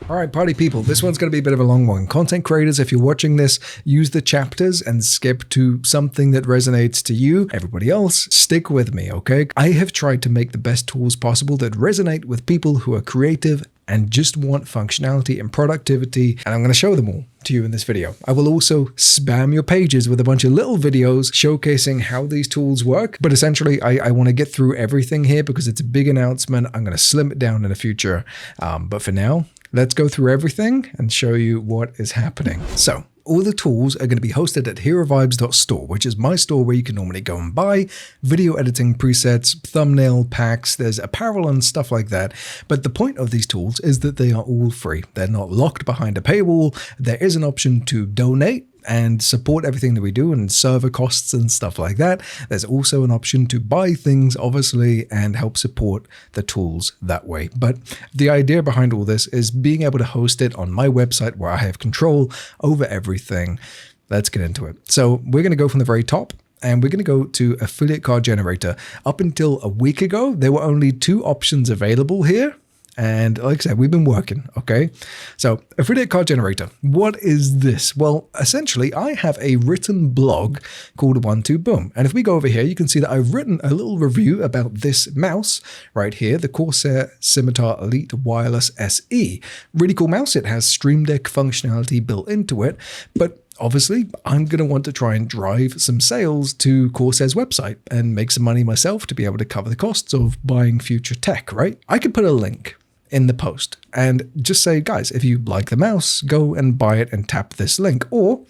All right, party people, this one's going to be a bit of a long one. Content creators, if you're watching this, use the chapters and skip to something that resonates to you. Everybody else, stick with me, okay? I have tried to make the best tools possible that resonate with people who are creative and just want functionality and productivity, and I'm going to show them all to you in this video. I will also spam your pages with a bunch of little videos showcasing how these tools work, but essentially I want to get through everything here because it's a big announcement. I'm going to slim it down in the future, but for now, let's go through everything and show you what is happening. So, all the tools are going to be hosted at HeroVibes.store, which is my store where you can normally go and buy video editing presets, thumbnail packs, there's apparel and stuff like that. But the point of these tools is that they are all free. They're not locked behind a paywall. There is an option to donate and support everything that we do and server costs and stuff like that. There's also an option to buy things, obviously, and help support the tools that way. But the idea behind all this is being able to host it on my website where I have control over everything. Let's get into it. So we're going to go from the very top. And we're going to go to Affiliate Card Generator. Up until a week ago, there were only 2 options available here. And like I said, we've been working, okay? So, Affiliate Card Generator. What is this? Well, essentially, I have a written blog called 1-2-Boom. And if we go over here, you can see that I've written a little review about this mouse right here, the Corsair Scimitar Elite Wireless SE. Really cool mouse. It has Stream Deck functionality built into it, but obviously, I'm going to want to try and drive some sales to Corsair's website and make some money myself to be able to cover the costs of buying future tech, right? I could put a link in the post and just say, guys, if you like the mouse, go and buy it and tap this link. Or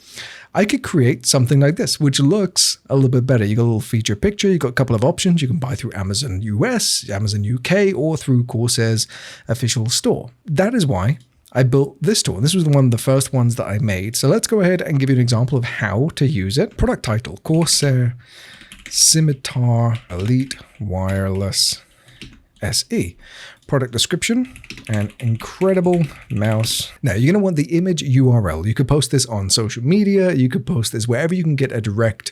I could create something like this, which looks a little bit better. You got a little feature picture, you got a couple of options. You can buy through Amazon US, Amazon UK, or through Corsair's official store. That is why I built this tool. This was one of the first ones that I made. So let's go ahead and give you an example of how to use it. Product title, Corsair Scimitar Elite Wireless SE. Product description, an incredible mouse. Now, you're going to want the image URL. You could post this on social media. You could post this wherever you can get a direct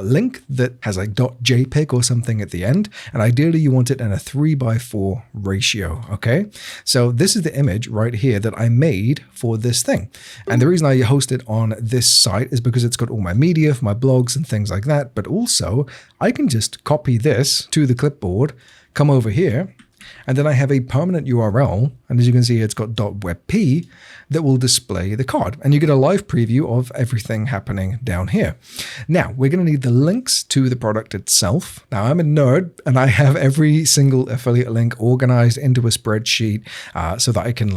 link that has like .jpeg or something at the end. And ideally, you want it in a 3:4 ratio, okay? So this is the image right here that I made for this thing. And the reason I host it on this site is because it's got all my media for my blogs and things like that. But also, I can just copy this to the clipboard, come over here, and then I have a permanent URL, and as you can see, it's got .webp that will display the card. And you get a live preview of everything happening down here. Now, we're going to need the links to the product itself. Now, I'm a nerd, and I have every single affiliate link organized into a spreadsheet so that I can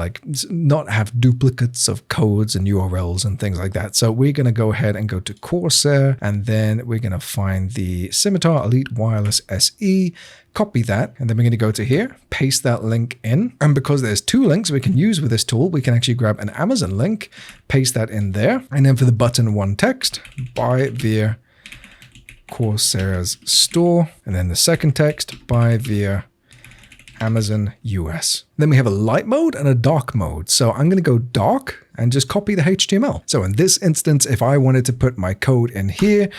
not have duplicates of codes and URLs and things like that. So we're going to go ahead and go to Corsair, and then we're going to find the Scimitar Elite Wireless SE, copy that, and then we're going to go to here, paste that link in. And because there's 2 links we can use with this tool, we can actually grab an Amazon link, paste that in there. And then for the button 1 text, buy via Corsair's store. And then the second text, buy via Amazon US. Then we have a light mode and a dark mode. So I'm going to go dark and just copy the HTML. So in this instance, if I wanted to put my code in here,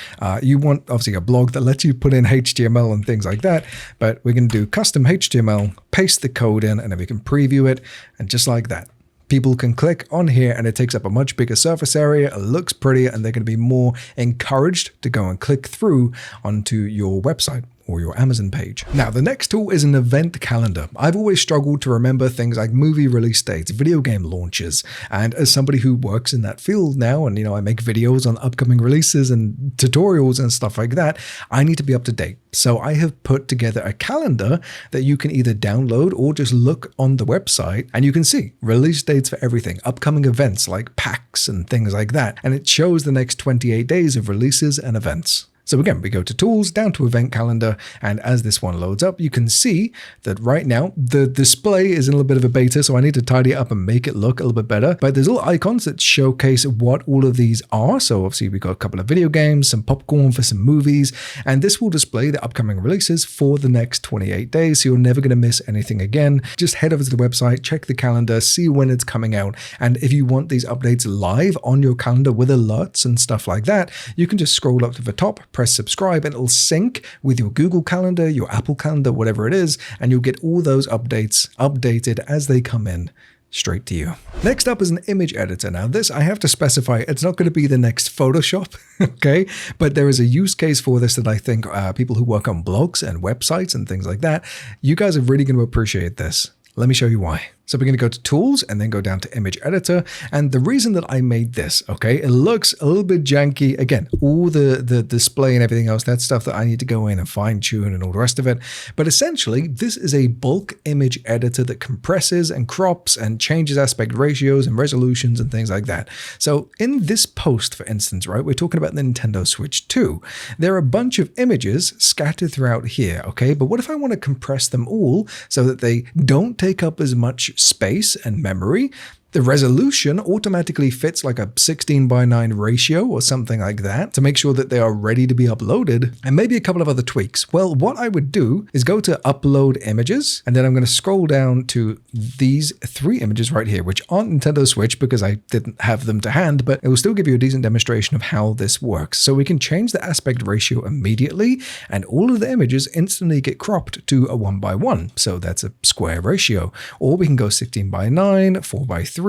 you want obviously a blog that lets you put in HTML and things like that, but we're going to do custom HTML, paste the code in, and then we can preview it. And just like that, people can click on here and it takes up a much bigger surface area, it looks prettier, and they're going to be more encouraged to go and click through onto your website or your Amazon page. Now, the next tool is an event calendar. I've always struggled to remember things like movie release dates, video game launches, and as somebody who works in that field now, and I make videos on upcoming releases and tutorials and stuff like that, I need to be up to date. So I have put together a calendar that you can either download or just look on the website, and you can see release dates for everything, upcoming events like PAX and things like that, and it shows the next 28 days of releases and events. So again, we go to Tools, down to Event Calendar, and as this one loads up, you can see that right now the display is in a little bit of a beta, so I need to tidy it up and make it look a little bit better. But there's little icons that showcase what all of these are. So obviously we've got a couple of video games, some popcorn for some movies, and this will display the upcoming releases for the next 28 days, so you're never going to miss anything again. Just head over to the website, check the calendar, see when it's coming out, and if you want these updates live on your calendar with alerts and stuff like that, you can just scroll up to the top, press subscribe, and it'll sync with your Google Calendar, your Apple Calendar, whatever it is, and you'll get all those updates updated as they come in straight to you. Next up is an image editor. Now this, I have to specify, it's not going to be the next Photoshop, okay? But there is a use case for this that I think people who work on blogs and websites and things like that, you guys are really going to appreciate this. Let me show you why. So we're going to go to Tools and then go down to Image Editor. And the reason that I made this, okay, it looks a little bit janky. Again, all the display and everything else, that's stuff that I need to go in and fine tune and all the rest of it. But essentially, this is a bulk image editor that compresses and crops and changes aspect ratios and resolutions and things like that. So in this post, for instance, right, we're talking about the Nintendo Switch 2. There are a bunch of images scattered throughout here, okay? But what if I want to compress them all so that they don't take up as much space and memory? The resolution automatically fits like a 16:9 ratio or something like that to make sure that they are ready to be uploaded, and maybe a couple of other tweaks. Well, what I would do is go to Upload Images, and then I'm going to scroll down to these 3 images right here, which aren't Nintendo Switch because I didn't have them to hand, but it will still give you a decent demonstration of how this works. So we can change the aspect ratio immediately, and all of the images instantly get cropped to a 1:1. So that's a square ratio. Or we can go 16:9, 4:3,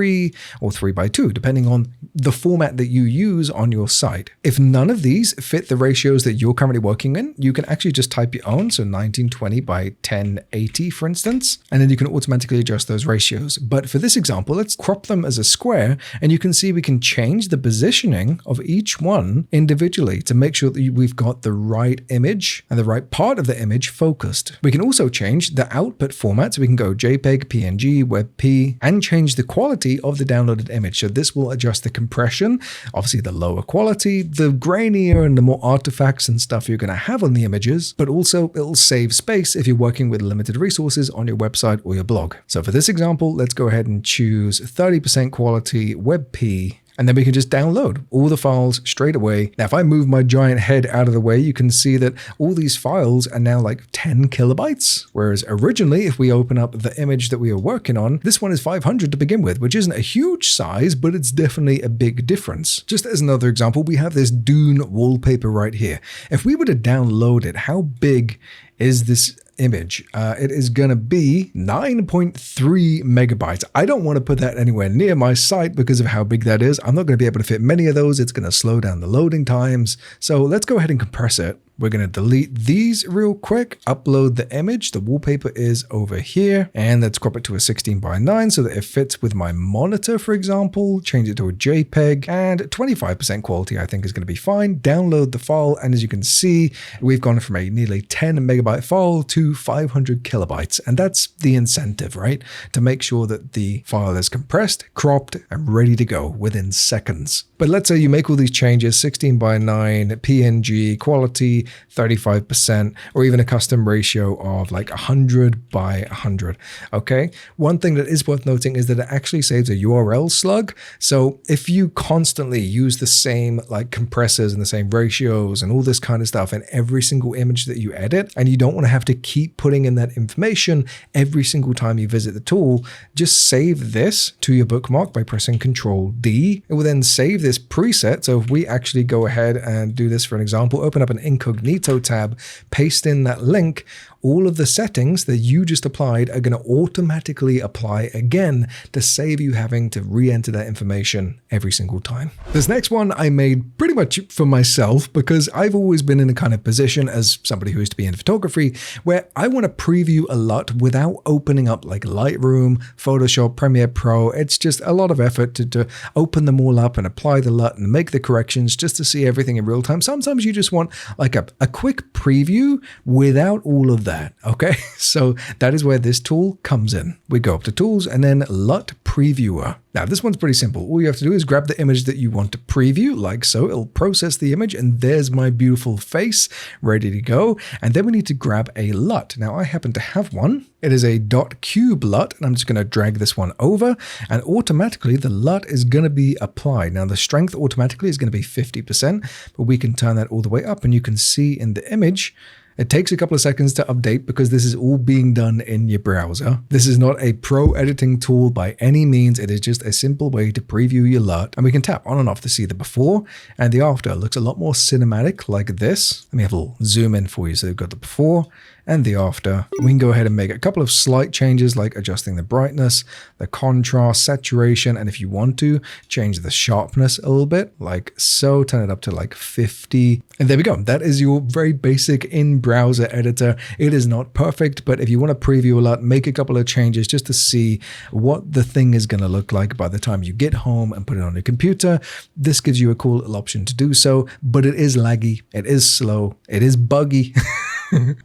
or 3:2, depending on the format that you use on your site. If none of these fit the ratios that you're currently working in, you can actually just type your own, so 1920 by 1080, for instance, and then you can automatically adjust those ratios. But for this example, let's crop them as a square, and you can see we can change the positioning of each one individually to make sure that we've got the right image and the right part of the image focused. We can also change the output format, so we can go JPEG, PNG, WebP, and change the quality of the downloaded image. So this will adjust the compression, obviously the lower quality, the grainier and the more artifacts and stuff you're going to have on the images, but also it'll save space if you're working with limited resources on your website or your blog. So for this example, let's go ahead and choose 30% quality WebP, and then we can just download all the files straight away. Now, if I move my giant head out of the way, you can see that all these files are now like 10 kilobytes. Whereas originally, if we open up the image that we are working on, this one is 500 to begin with, which isn't a huge size, but it's definitely a big difference. Just as another example, we have this Dune wallpaper right here. If we were to download it, how big is this image? It is going to be 9.3 megabytes. I don't want to put that anywhere near my site because of how big that is. I'm not going to be able to fit many of those. It's going to slow down the loading times. So let's go ahead and compress it. We're going to delete these real quick, upload the image. The wallpaper is over here, and let's crop it to a 16:9 so that it fits with my monitor, for example. Change it to a JPEG, and 25% quality I think is going to be fine. Download the file, and as you can see, we've gone from a nearly 10 megabyte file to 500 kilobytes, and that's the incentive, right? To make sure that the file is compressed, cropped, and ready to go within seconds. But let's say you make all these changes, 16:9, PNG, quality, 35%, or even a custom ratio of like 100:100. Okay. One thing that is worth noting is that it actually saves a URL slug. So if you constantly use the same like compressors and the same ratios and all this kind of stuff in every single image that you edit, and you don't want to have to keep putting in that information every single time you visit the tool, just save this to your bookmark by pressing Control-D. It will then save this preset. So if we actually go ahead and do this for an example, open up an incognito tab, paste in that link, all of the settings that you just applied are going to automatically apply again to save you having to re-enter that information every single time. This next one I made pretty much for myself because I've always been in a kind of position as somebody who used to be in photography where I want to preview a LUT without opening up like Lightroom, Photoshop, Premiere Pro. It's just a lot of effort to open them all up and apply the LUT and make the corrections just to see everything in real time. Sometimes you just want like a quick preview without all of that. Okay, so that is where this tool comes in. We go up to Tools and then LUT Previewer. Now this one's pretty simple. All you have to do is grab the image that you want to preview, like so. It'll process the image and there's my beautiful face ready to go. And then we need to grab a LUT. Now I happen to have one. It is a .cube LUT, and I'm just going to drag this one over, and automatically the LUT is going to be applied. Now the strength automatically is going to be 50%, but we can turn that all the way up, and you can see in the image, it takes a couple of seconds to update because this is all being done in your browser. This is not a pro editing tool by any means. It is just a simple way to preview your LUT, and we can tap on and off to see the before and the after. It looks a lot more cinematic like this. Let me have a little zoom in for you. So we've got the before and the after. We can go ahead and make a couple of slight changes like adjusting the brightness, the contrast, saturation, and if you want to, change the sharpness a little bit, like so, turn it up to like 50. And there we go. That is your very basic in-browser editor. It is not perfect, but if you want to preview a LUT, make a couple of changes just to see what the thing is going to look like by the time you get home and put it on your computer. This gives you a cool little option to do so, but it is laggy, it is slow, it is buggy.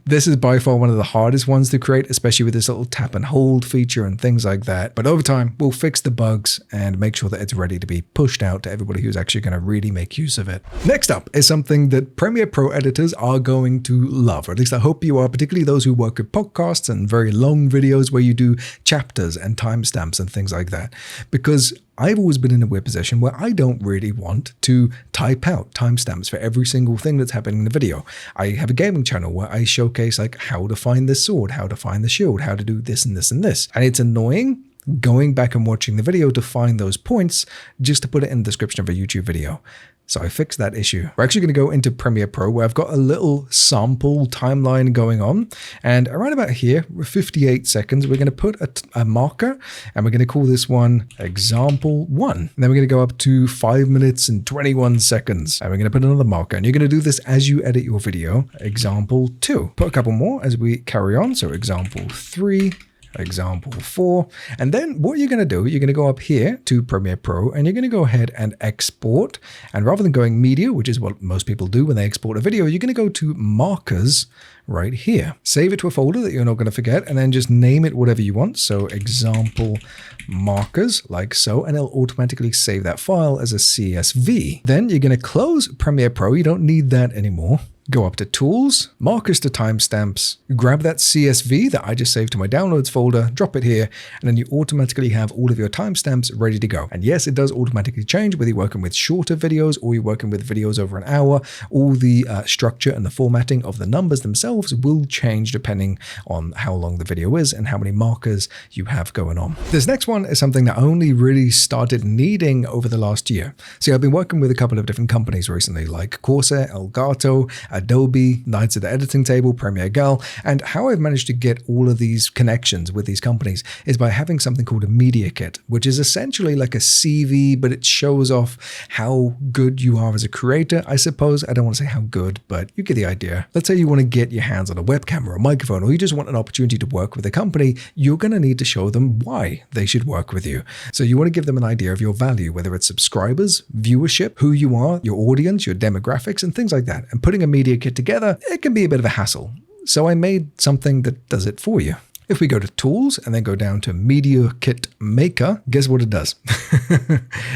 This is by far one of the hardest ones to create, especially with this little tap and hold feature and things like that. But over time, we'll fix the bugs and make sure that it's ready to be pushed out to everybody who's actually going to really make use of it. Next up is something that Premiere Pro editors are going to love, or at least I hope you are, particularly those who work with podcasts and very long videos where you do chapters and timestamps and things like that. Because I've always been in a weird position where I don't really want to type out timestamps for every single thing that's happening in the video. I have a gaming channel where I showcase like how to find this sword, how to find the shield, how to do this and this and this. And it's annoying going back and watching the video to find those points just to put it in the description of a YouTube video. So I fixed that issue. We're actually going to go into Premiere Pro where I've got a little sample timeline going on. And around about here, 58 seconds, we're going to put a marker and we're going to call this one example 1. And then we're going to go up to 5 minutes and 21 seconds. And we're going to put another marker. And you're going to do this as you edit your video. Example 2. Put a couple more as we carry on. So example 3. Example 4. And then what you're going to do, you're going to go up here to Premiere Pro and you're going to go ahead and export. And rather than going media, which is what most people do when they export a video, you're going to go to markers right here. Save it to a folder that you're not going to forget and then just name it whatever you want. So example markers like so, and it'll automatically save that file as a CSV. Then you're going to close Premiere Pro. You don't need that anymore. Go up to Tools, Markers to Timestamps, grab that CSV that I just saved to my Downloads folder, drop it here, and then you automatically have all of your timestamps ready to go. And yes, it does automatically change whether you're working with shorter videos or you're working with videos over an hour. All the structure and the formatting of the numbers themselves will change depending on how long the video is and how many markers you have going on. This next one is something that I only really started needing over the last year. See, I've been working with a couple of different companies recently, like Corsair, Elgato, Adobe, Knights at the Editing Table, Premiere Gal, and how I've managed to get all of these connections with these companies is by having something called a media kit, which is essentially like a CV, but it shows off how good you are as a creator. I suppose I don't want to say how good, but you get the idea. Let's say you want to get your hands on a webcam or a microphone, or you just want an opportunity to work with a company, you're going to need to show them why they should work with you. So you want to give them an idea of your value, whether it's subscribers, viewership, who you are, your audience, your demographics, and things like that. And putting a media kit together, it can be a bit of a hassle. So I made something that does it for you. If we go to Tools and then go down to Media Kit Maker, guess what it does?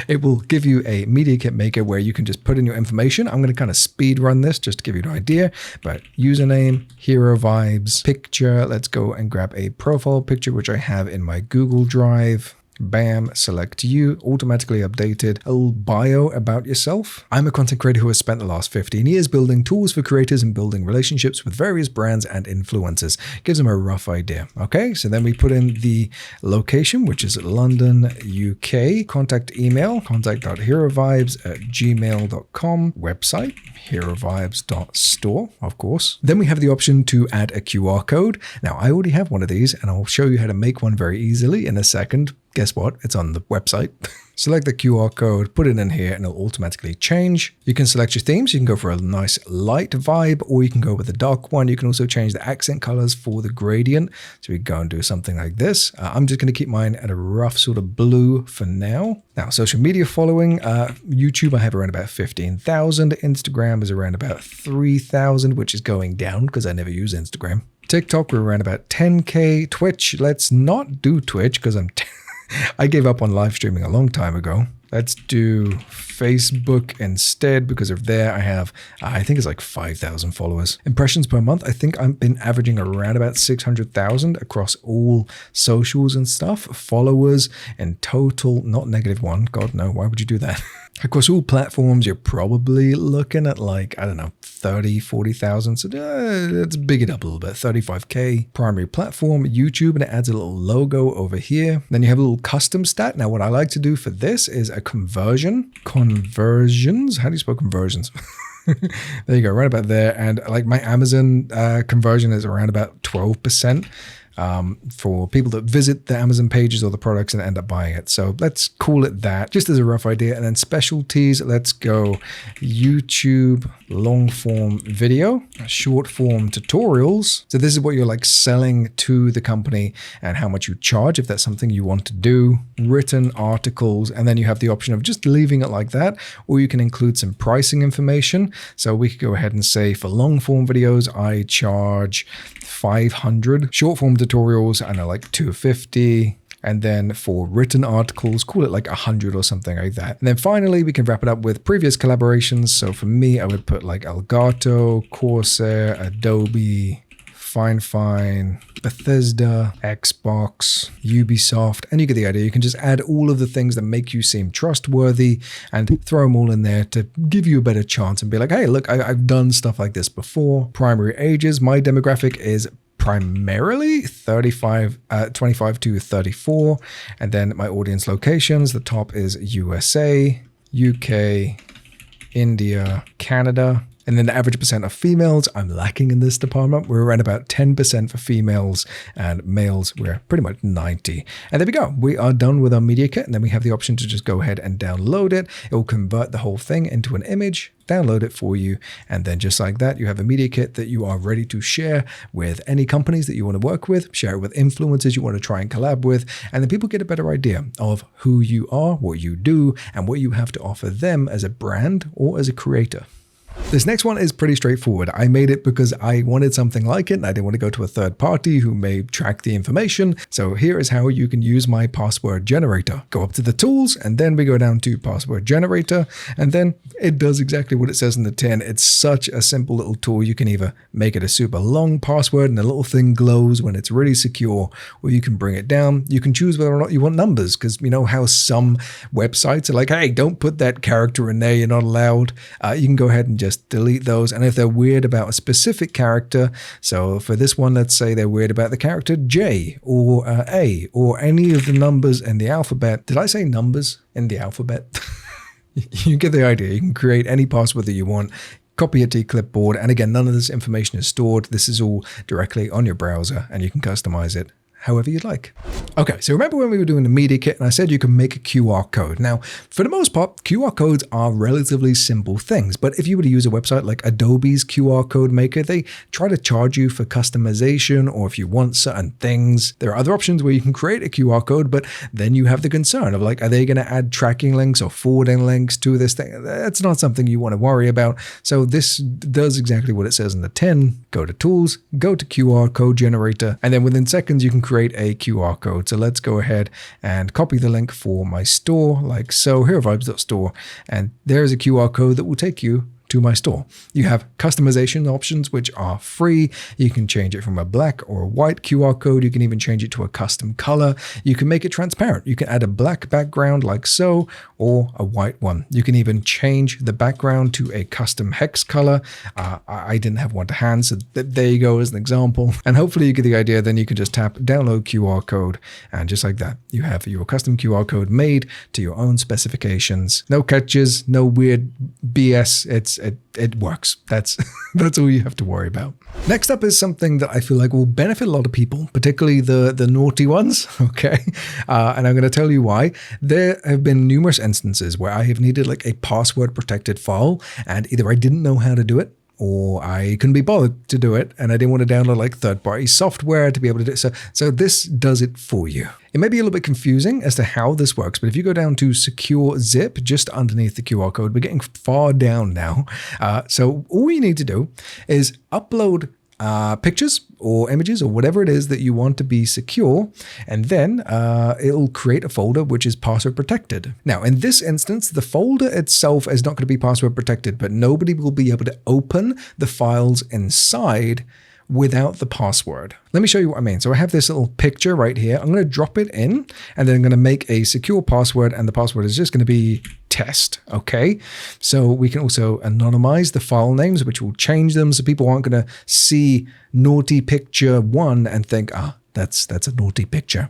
It will give you a Media Kit Maker where you can just put in your information. I'm going to kind of speed run this just to give you an idea, but username, Hero Vibes, picture. Let's go and grab a profile picture, which I have in my Google Drive. Bam, select you, automatically updated. A little bio about yourself. I'm a content creator who has spent the last 15 years building tools for creators and building relationships with various brands and influencers. Gives them a rough idea. Okay, so then we put in the location, which is London, UK. Contact email, contact.herovibes@gmail.com. Website, herovibes.store, of course. Then we have the option to add a QR code. Now, I already have one of these, and I'll show you how to make one very easily in a second. Guess what? It's on the website. Select the QR code, put it in here, and it'll automatically change. You can select your themes. You can go for a nice light vibe, or you can go with a dark one. You can also change the accent colors for the gradient. So we go and do something like this. I'm just going to keep mine at a rough sort of blue for now. Now, social media following, YouTube, I have around about 15,000. Instagram is around about 3,000, which is going down because I never use Instagram. TikTok, we're around about 10K. Twitch, let's not do Twitch because I gave up on live streaming a long time ago. Let's do Facebook instead because of there I have, I think it's like 5,000 followers. Impressions per month, I think I've been averaging around about 600,000 across all socials and stuff. Followers in total, not -1. God, no, why would you do that? Across all platforms, you're probably looking at like, I don't know, 30, 40,000. So let's big it up a little bit. 35K. Primary platform, YouTube, and it adds a little logo over here. Then you have a little custom stat. Now, what I like to do for this is a conversion. Conversions. How do you spell conversions? There you go, right about there. And like my Amazon conversion is around about 12%. For people that visit the Amazon pages or the products and end up buying it. So let's call it that, just as a rough idea. And then specialties, let's go YouTube long form video, short form tutorials. So this is what you're like selling to the company and how much you charge if that's something you want to do. Written articles, and then you have the option of just leaving it like that, or you can include some pricing information. So we could go ahead and say for long form videos, I charge 500. Short form tutorials, I know, like 250. And then for written articles, call it like 100 or something like that. And then finally, we can wrap it up with previous collaborations. So for me, I would put like Elgato, Corsair, Adobe, Fine, Bethesda, Xbox, Ubisoft, and you get the idea. You can just add all of the things that make you seem trustworthy and throw them all in there to give you a better chance and be like, hey, look, I've done stuff like this before. Primary ages, my demographic is primarily 25 to 34. And then my audience locations, the top is USA, UK, India, Canada. And then the average percent of females, I'm lacking in this department. We're around about 10% for females, and males, we're pretty much 90. And there we go. We are done with our media kit. And then we have the option to just go ahead and download it. It will convert the whole thing into an image, download it for you. And then just like that, you have a media kit that you are ready to share with any companies that you want to work with, share it with influencers you want to try and collab with. And then people get a better idea of who you are, what you do, and what you have to offer them as a brand or as a creator. This next one is pretty straightforward. I made it because I wanted something like it and I didn't want to go to a third party who may track the information. So here is how you can use my password generator. Go up to the tools and then we go down to password generator, and then it does exactly what it says in the tin. It's such a simple little tool. You can either make it a super long password and the little thing glows when it's really secure, or you can bring it down. You can choose whether or not you want numbers, because you know how some websites are like, hey, don't put that character in there, you're not allowed. You can go ahead and just delete those. And if they're weird about a specific character, so for this one, let's say they're weird about the character J or A or any of the numbers in the alphabet. Did I say numbers in the alphabet? You get the idea. You can create any password that you want, copy it to your clipboard. And again, none of this information is stored. This is all directly on your browser and you can customize it however you'd like. Okay, so remember when we were doing the media kit and I said you can make a QR code. Now, for the most part, QR codes are relatively simple things, but if you were to use a website like Adobe's QR code maker, they try to charge you for customization, or if you want certain things. There are other options where you can create a QR code, but then you have the concern of like, are they going to add tracking links or forwarding links to this thing? That's not something you want to worry about. So this does exactly what it says in the tin. Go to tools, go to QR code generator, and then within seconds you can create a QR code. So let's go ahead and copy the link for my store like so, HeroVibes.store, and there's a QR code that will take you to my store. You have customization options, which are free. You can change it from a black or a white QR code. You can even change it to a custom color. You can make it transparent. You can add a black background like so, or a white one. You can even change the background to a custom hex color. I didn't have one to hand, so there you go as an example. And hopefully you get the idea. Then you can just tap download QR code, and just like that, you have your custom QR code made to your own specifications. No catches, no weird BS. It works. That's all you have to worry about. Next up is something that I feel like will benefit a lot of people, particularly the naughty ones. Okay, and I'm going to tell you why. There have been numerous instances where I have needed like a password protected file, and either I didn't know how to do it, or I couldn't be bothered to do it, and I didn't want to download like third-party software to be able to do it. So this does it for you. It may be a little bit confusing as to how this works, but if you go down to secure zip just underneath the QR code, we're getting far down now. So all you need to do is upload pictures or images or whatever it is that you want to be secure, and then it'll create a folder which is password protected. Now, in this instance, the folder itself is not going to be password protected, but nobody will be able to open the files inside without the password. Let me show you what I mean. So I have this little picture right here. I'm going to drop it in, and then I'm going to make a secure password, and the password is just going to be test. Okay. So we can also anonymize the file names, which will change them so people aren't going to see naughty picture 1 and think, That's a naughty picture.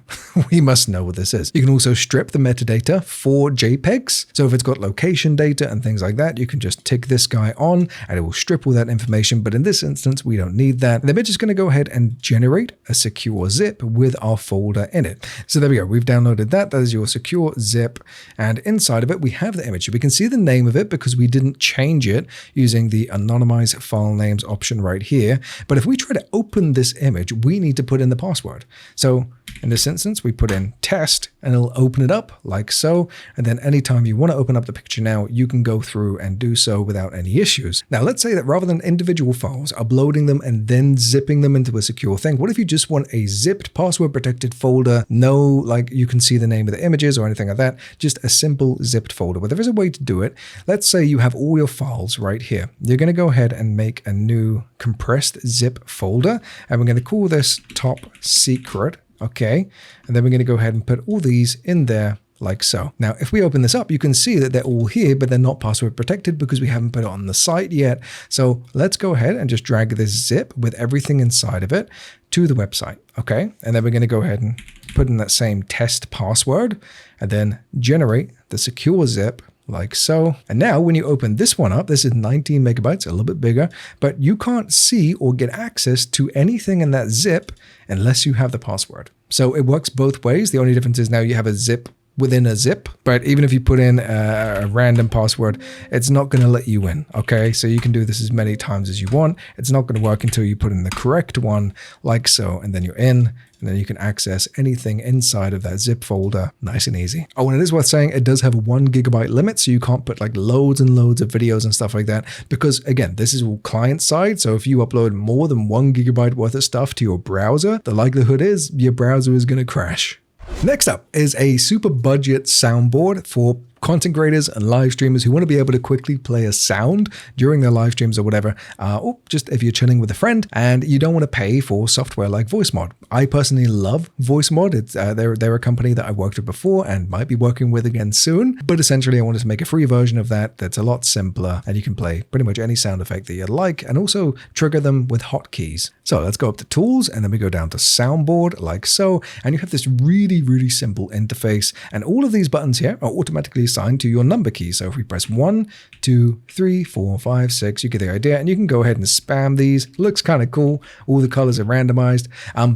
We must know what this is. You can also strip the metadata for JPEGs. So if it's got location data and things like that, you can just tick this guy on and it will strip all that information. But in this instance, we don't need that. The image is going to go ahead and generate a secure zip with our folder in it. So there we go. We've downloaded that. That is your secure zip. And inside of it, we have the image. We can see the name of it because we didn't change it using the anonymize file names option right here. But if we try to open this image, we need to put in the password. So in this instance, we put in test and it'll open it up like so. And then anytime you want to open up the picture now, you can go through and do so without any issues. Now, let's say that rather than individual files, uploading them and then zipping them into a secure thing, what if you just want a zipped password protected folder? No, like you can see the name of the images or anything like that, just a simple zipped folder. But there is a way to do it. Let's say you have all your files right here. You're going to go ahead and make a new compressed zip folder, and we're going to call this top secret. Okay, and then we're going to go ahead and put all these in there like so. Now, if we open this up, you can see that they're all here, but they're not password protected because we haven't put it on the site yet. So let's go ahead and just drag this zip with everything inside of it to the website. Okay, and then we're going to go ahead and put in that same test password and then generate the secure zip like so. And now when you open this one up, this is 19 megabytes, a little bit bigger, but you can't see or get access to anything in that zip unless you have the password. So it works both ways. The only difference is now you have a zip within a zip, but even if you put in a random password, it's not going to let you in. Okay, so you can do this as many times as you want. It's not going to work until you put in the correct one like so, and then you're in, and then you can access anything inside of that zip folder nice and easy. Oh, and it is worth saying it does have a 1 gigabyte limit, so you can't put like loads and loads of videos and stuff like that, because again, this is all client side. So if you upload more than 1 gigabyte worth of stuff to your browser, the likelihood is your browser is going to crash. Next up is a super budget soundboard for content creators and live streamers who want to be able to quickly play a sound during their live streams or whatever, or just if you're chilling with a friend and you don't want to pay for software like VoiceMod. I personally love VoiceMod. It's they're a company that I've worked with before and might be working with again soon, but essentially I wanted to make a free version of that that's a lot simpler and you can play pretty much any sound effect that you like and also trigger them with hotkeys. So let's go up to tools and then we go down to soundboard like so, and you have this really simple interface, and all of these buttons here are automatically assigned to your number key. So if we press 1, 2, 3, 4, 5, 6, you get the idea, and you can go ahead and spam these. Looks kind of cool. All the colors are randomized,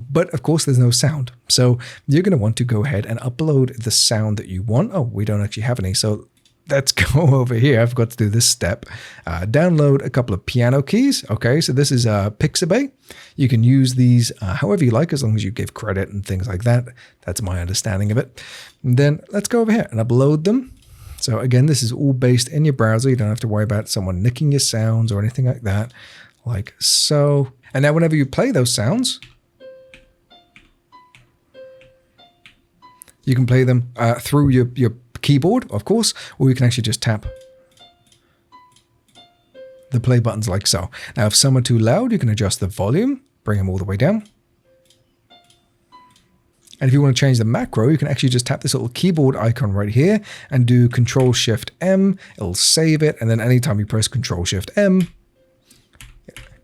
but of course there's no sound. So you're going to want to go ahead and upload the sound that you want. Oh, we don't actually have any. So let's go over here. I forgot to do this step. Download a couple of piano keys. Okay, so this is Pixabay. You can use these however you like, as long as you give credit and things like that. That's my understanding of it. And then let's go over here and upload them. So again, this is all based in your browser. You don't have to worry about someone nicking your sounds or anything like that, like so. And now whenever you play those sounds, you can play them through your keyboard, of course, or you can actually just tap the play buttons like so. Now, if some are too loud, you can adjust the volume, bring them all the way down. And if you want to change the macro, you can actually just tap this little keyboard icon right here and do Control-Shift-M. It'll save it, and then anytime you press Control-Shift-M,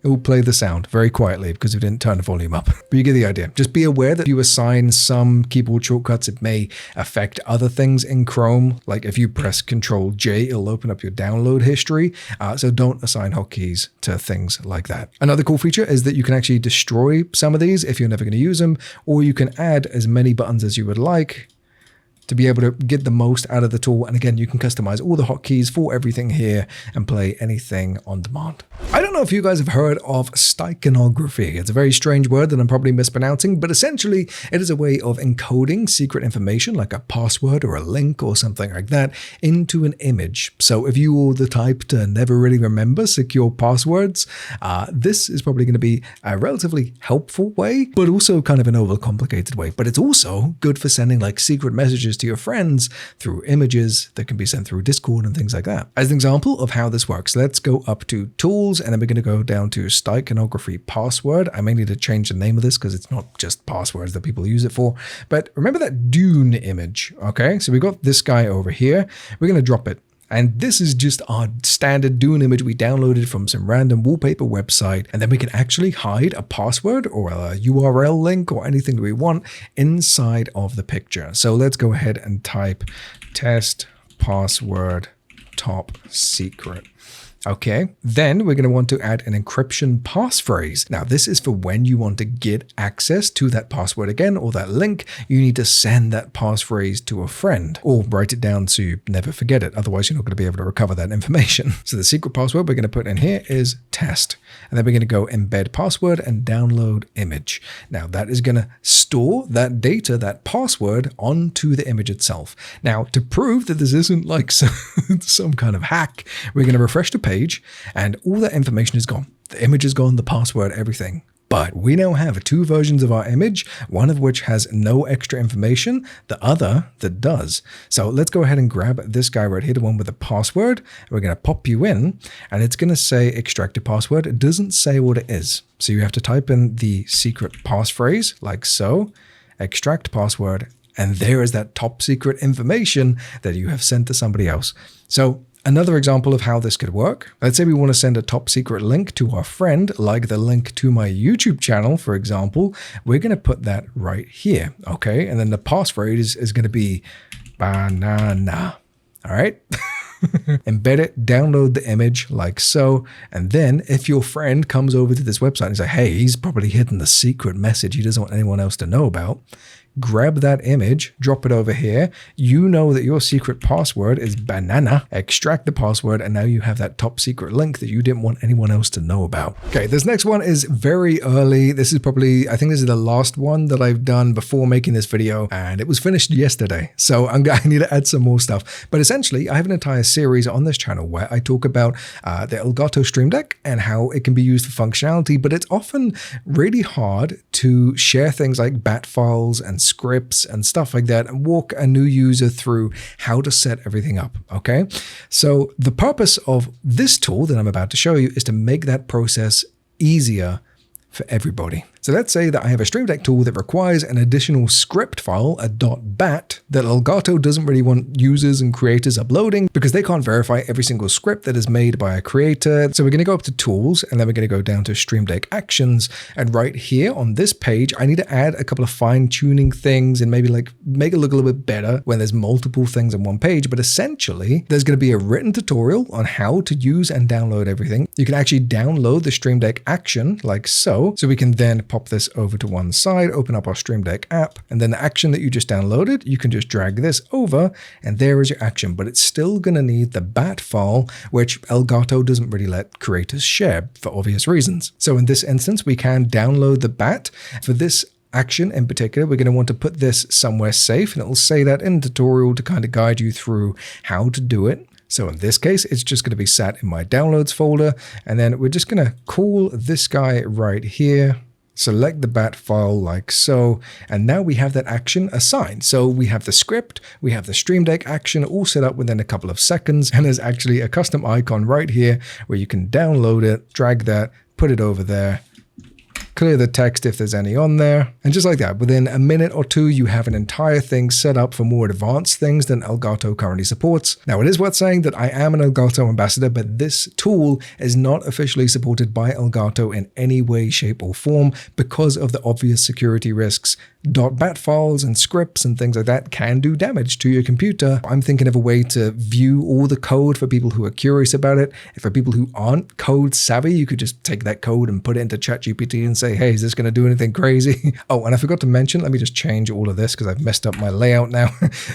it will play the sound very quietly because we didn't turn the volume up. But you get the idea. Just be aware that if you assign some keyboard shortcuts, it may affect other things in Chrome. Like if you press Control-J, it'll open up your download history. So don't assign hotkeys to things like that. Another cool feature is that you can actually destroy some of these if you're never going to use them, or you can add as many buttons as you would like to be able to get the most out of the tool. And again, you can customize all the hotkeys for everything here and play anything on demand. I don't know if you guys have heard of Steganography. It's a very strange word that I'm probably mispronouncing, but essentially it is a way of encoding secret information like a password or a link or something like that into an image. So if you are the type to never really remember secure passwords, this is probably going to be a relatively helpful way, but also kind of an overcomplicated way. But it's also good for sending like secret messages to your friends through images that can be sent through Discord and things like that. As an example of how this works, let's go up to tools and then we're going to go down to Steganography password. I may need to change the name of this because it's not just passwords that people use it for. But remember that Dune image, okay? So we got this guy over here. We're going to drop it And this is just our standard Dune image we downloaded from some random wallpaper website. And then we can actually hide a password or a URL link or anything that we want inside of the picture. So let's go ahead and type test password top secret. Okay, then we're going to want to add an encryption passphrase. Now, this is for when you want to get access to that password again or that link, you need to send that passphrase to a friend or write it down so you never forget it. Otherwise, you're not going to be able to recover that information. So the secret password we're going to put in here is test. And then we're going to go embed password and download image. Now, that is going to store that data, that password, onto the image itself. Now, to prove that this isn't like some kind of hack, we're going to refresh the page and all that information is gone. The image is gone, the password, everything. But we now have two versions of our image, one of which has no extra information, the other that does. So let's go ahead and grab this guy right here, the one with the password. We're going to pop you in and it's going to say extract a password. It doesn't say what it is. So you have to type in the secret passphrase like so, extract password, and there is that top secret information that you have sent to somebody else. So another example of how this could work. Let's say we want to send a top secret link to our friend, like the link to my YouTube channel, for example. We're going to put that right here, okay? And then the passphrase is going to be banana, all right? Embed it, download the image like so. And then if your friend comes over to this website and he's like, hey, he's probably hidden the secret message he doesn't want anyone else to know about, grab that image, drop it over here. You know that your secret password is banana. Extract the password, and now you have that top secret link that you didn't want anyone else to know about. Okay, this next one is very early. This is probably, I think this is the last one that I've done before making this video, and it was finished yesterday. So I need to add some more stuff. But essentially, I have an entire series on this channel where I talk about the Elgato Stream Deck and how it can be used for functionality, but it's often really hard to share things like bat files and scripts and stuff like that and walk a new user through how to set everything up, okay? So the purpose of this tool that I'm about to show you is to make that process easier for everybody. So let's say that I have a Stream Deck tool that requires an additional script file, a .bat, that Elgato doesn't really want users and creators uploading because they can't verify every single script that is made by a creator. So we're going to go up to Tools, and then we're going to go down to Stream Deck Actions. And right here on this page, I need to add a couple of fine-tuning things and maybe like make it look a little bit better when there's multiple things on one page. But essentially, there's going to be a written tutorial on how to use and download everything. You can actually download the Stream Deck action like so. So we can then pop this over to one side, open up our Stream Deck app, and then the action that you just downloaded, you can just drag this over, and there is your action. But it's still going to need the bat file, which Elgato doesn't really let creators share for obvious reasons. So in this instance, we can download the bat. For this action in particular, we're going to want to put this somewhere safe, and it will say that in the tutorial to kind of guide you through how to do it. So in this case, it's just going to be sat in my downloads folder, and then we're just going to call this guy right here. Select the bat file like so, and now we have that action assigned. So we have the script, we have the Stream Deck action all set up within a couple of seconds, and there's actually a custom icon right here where you can download it, drag that, put it over there, clear the text if there's any on there, and just like that, within a minute or two, you have an entire thing set up for more advanced things than Elgato currently supports. Now, it is worth saying that I am an Elgato ambassador, but this tool is not officially supported by Elgato in any way, shape, or form because of the obvious security risks. .bat files and scripts and things like that can do damage to your computer. I'm thinking of a way to view all the code for people who are curious about it. For people who aren't code savvy, you could just take that code and put it into ChatGPT and say, hey, is this going to do anything crazy? Oh, and I forgot to mention, let me just change all of this because I've messed up my layout now.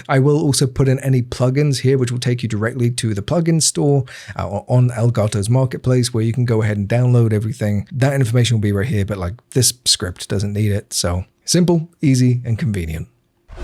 I will also put in any plugins here, which will take you directly to the plugin store on Elgato's marketplace, where you can go ahead and download everything. That information will be right here, but like this script doesn't need it. So simple, easy, and convenient.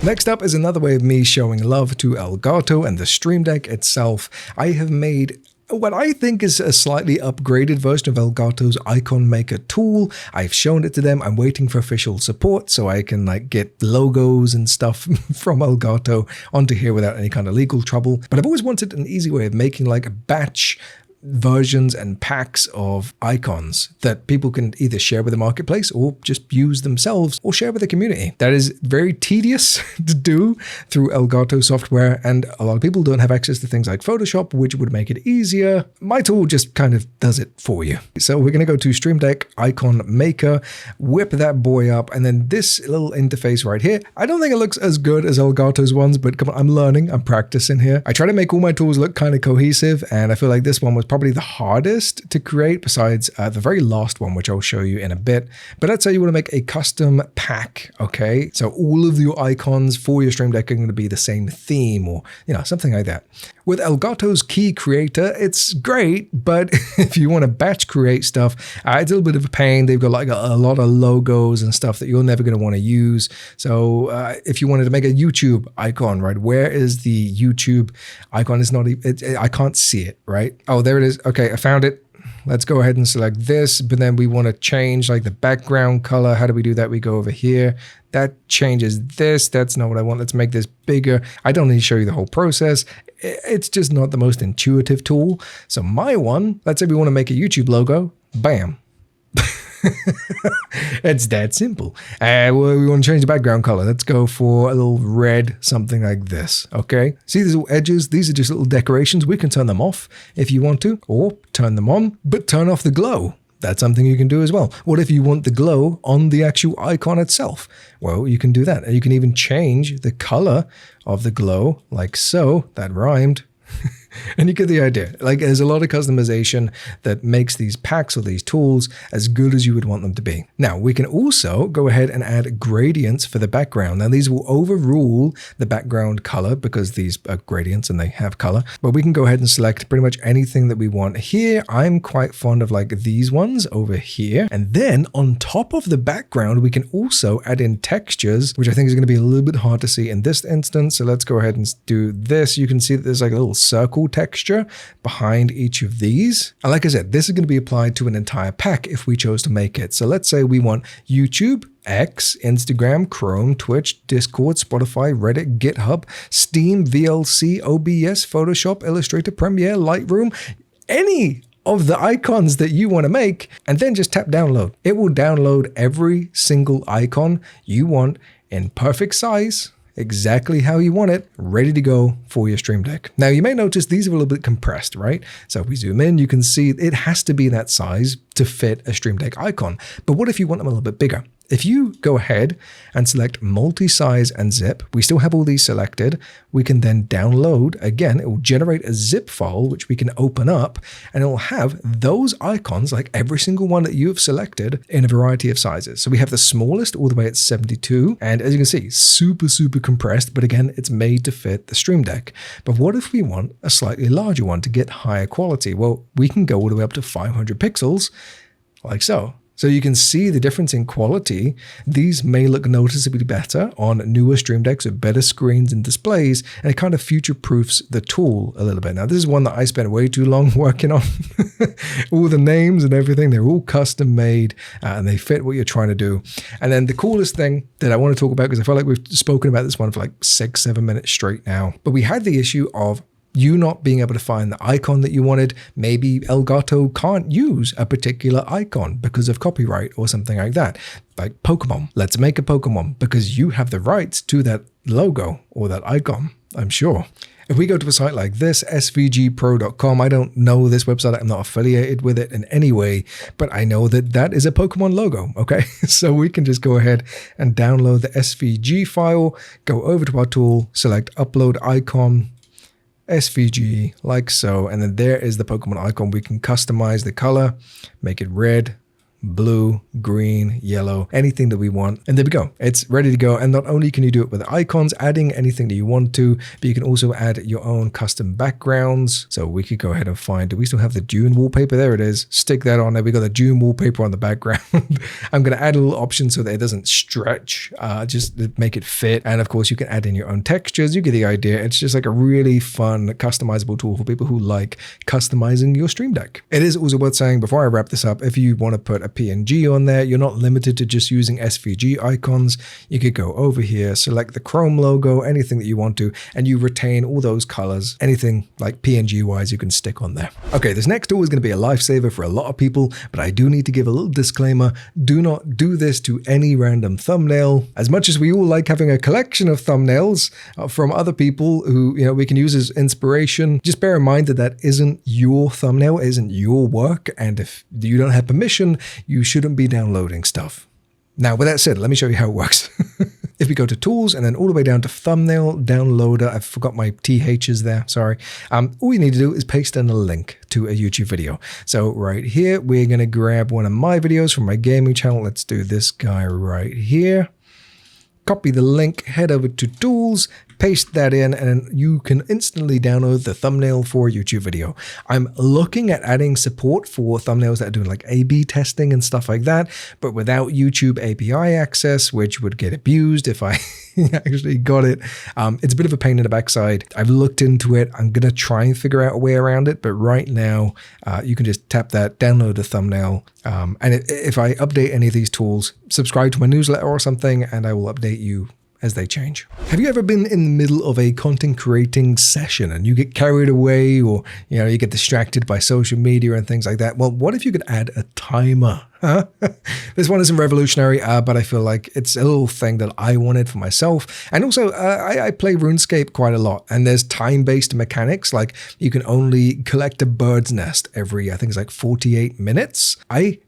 Next up is another way of me showing love to Elgato and the Stream Deck itself. I have made what I think is a slightly upgraded version of Elgato's icon maker tool. I've shown it to them. I'm waiting for official support so I can like get logos and stuff from Elgato onto here without any kind of legal trouble. But I've always wanted an easy way of making like a batch versions and packs of icons that people can either share with the marketplace or just use themselves or share with the community. That is very tedious to do through Elgato software, and a lot of people don't have access to things like Photoshop, which would make it easier. My tool just kind of does it for you. So we're going to go to Stream Deck Icon Maker, whip that boy up, and then this little interface right here. I don't think it looks as good as Elgato's ones, but come on, I'm learning, I'm practicing here. I try to make all my tools look kind of cohesive, and I feel like this one was probably the hardest to create besides the very last one, which I'll show you in a bit. But let's say you want to make a custom pack, okay? So all of your icons for your Stream Deck are going to be the same theme or, something like that. With Elgato's Key Creator, it's great, but if you want to batch create stuff, it's a little bit of a pain. They've got like a lot of logos and stuff that you're never going to want to use. So if you wanted to make a YouTube icon, right, where is the YouTube icon? It's not, I can't see it, right? Oh, there it is. Okay, I found it. Let's go ahead and select this, but then we want to change like the background color. How do we do that? We go over here. That changes this. That's not what I want. Let's make this bigger. I don't need to show you the whole process. It's just not the most intuitive tool. So my one, let's say we want to make a YouTube logo. Bam. It's that simple. Well, we want to change the background color. Let's go for a little red, something like this. Okay. See these little edges? These are just little decorations. We can turn them off if you want to, or turn them on, but turn off the glow. That's something you can do as well. What if you want the glow on the actual icon itself? Well, you can do that. And you can even change the color of the glow like so. That rhymed. And you get the idea. Like, there's a lot of customization that makes these packs or these tools as good as you would want them to be. Now, we can also go ahead and add gradients for the background. Now, these will overrule the background color because these are gradients and they have color. But we can go ahead and select pretty much anything that we want. Here, I'm quite fond of like these ones over here. And then on top of the background, we can also add in textures, which I think is going to be a little bit hard to see in this instance. So let's go ahead and do this. You can see that there's like a little circle texture behind each of these. And like I said, this is going to be applied to an entire pack if we chose to make it. So let's say we want YouTube, X, Instagram, Chrome, Twitch, Discord, Spotify, Reddit, GitHub, Steam, VLC, OBS, Photoshop, Illustrator, Premiere, Lightroom, any of the icons that you want to make, and then just tap download. It will download every single icon you want in perfect size, exactly how you want it, ready to go for your Stream Deck. Now, you may notice these are a little bit compressed, right? So if we zoom in, you can see it has to be that size to fit a Stream Deck icon. But what if you want them a little bit bigger? If you go ahead and select multi-size and zip, we still have all these selected. We can then download. Again, it will generate a zip file, which we can open up, and it will have those icons, like every single one that you have selected, in a variety of sizes. So we have the smallest all the way at 72. And as you can see, super, super compressed. But again, it's made to fit the Stream Deck. But what if we want a slightly larger one to get higher quality? Well, we can go all the way up to 500 pixels, like so. So you can see the difference in quality. These may look noticeably better on newer Stream Decks with better screens and displays, and it kind of future-proofs the tool a little bit. Now, this is one that I spent way too long working on. All the names and everything, they're all custom made, and they fit what you're trying to do. And then the coolest thing that I want to talk about, because I feel like we've spoken about this one for like 6-7 minutes straight now, but we had the issue of you not being able to find the icon that you wanted. Maybe Elgato can't use a particular icon because of copyright or something like that. Like Pokemon. Let's make a Pokemon because you have the rights to that logo or that icon, I'm sure. If we go to a site like this, svgpro.com, I don't know this website, I'm not affiliated with it in any way, but I know that that is a Pokemon logo, okay? So we can just go ahead and download the SVG file, go over to our tool, select upload icon, SVG, like so, and then there is the Pokemon icon. We can customize the color, make it red, blue, green, yellow, anything that we want. And there we go. It's ready to go. And not only can you do it with icons, adding anything that you want to, but you can also add your own custom backgrounds. So we could go ahead and find, do we still have the Dune wallpaper? There it is. Stick that on there. We got the Dune wallpaper on the background. I'm going to add a little option so that it doesn't stretch, just to make it fit. And of course, you can add in your own textures. You get the idea. It's just like a really fun, customizable tool for people who like customizing your Stream Deck. It is also worth saying before I wrap this up, if you want to put a PNG on there. You're not limited to just using SVG icons. You could go over here, select the Chrome logo, anything that you want to, and you retain all those colors. Anything like PNG wise you can stick on there. Okay, this next tool is going to be a lifesaver for a lot of people, but I do need to give a little disclaimer. Do not do this to any random thumbnail. As much as we all like having a collection of thumbnails from other people who, we can use as inspiration, just bear in mind that that isn't your thumbnail, isn't your work, and if you don't have permission, you shouldn't be downloading stuff. Now, with that said, let me show you how it works. If we go to Tools and then all the way down to Thumbnail Downloader, I forgot my THs there, sorry. All you need to do is paste in a link to a YouTube video. So right here, we're going to grab one of my videos from my gaming channel. Let's do this guy right here. Copy the link, head over to Tools, paste that in, and you can instantly download the thumbnail for a YouTube video. I'm looking at adding support for thumbnails that are doing like A/B testing and stuff like that, but without YouTube API access, which would get abused if I actually got it. It's a bit of a pain in the backside. I've looked into it. I'm going to try and figure out a way around it, but right now you can just tap that, download the thumbnail, and if I update any of these tools, subscribe to my newsletter or something, and I will update you as they change. Have you ever been in the middle of a content creating session and you get carried away, or you get distracted by social media and things like that? Well, what if you could add a timer? Huh? This one isn't revolutionary, but I feel like it's a little thing that I wanted for myself. And also, I play RuneScape quite a lot, and there's time-based mechanics, like you can only collect a bird's nest every, I think it's like 48 minutes. I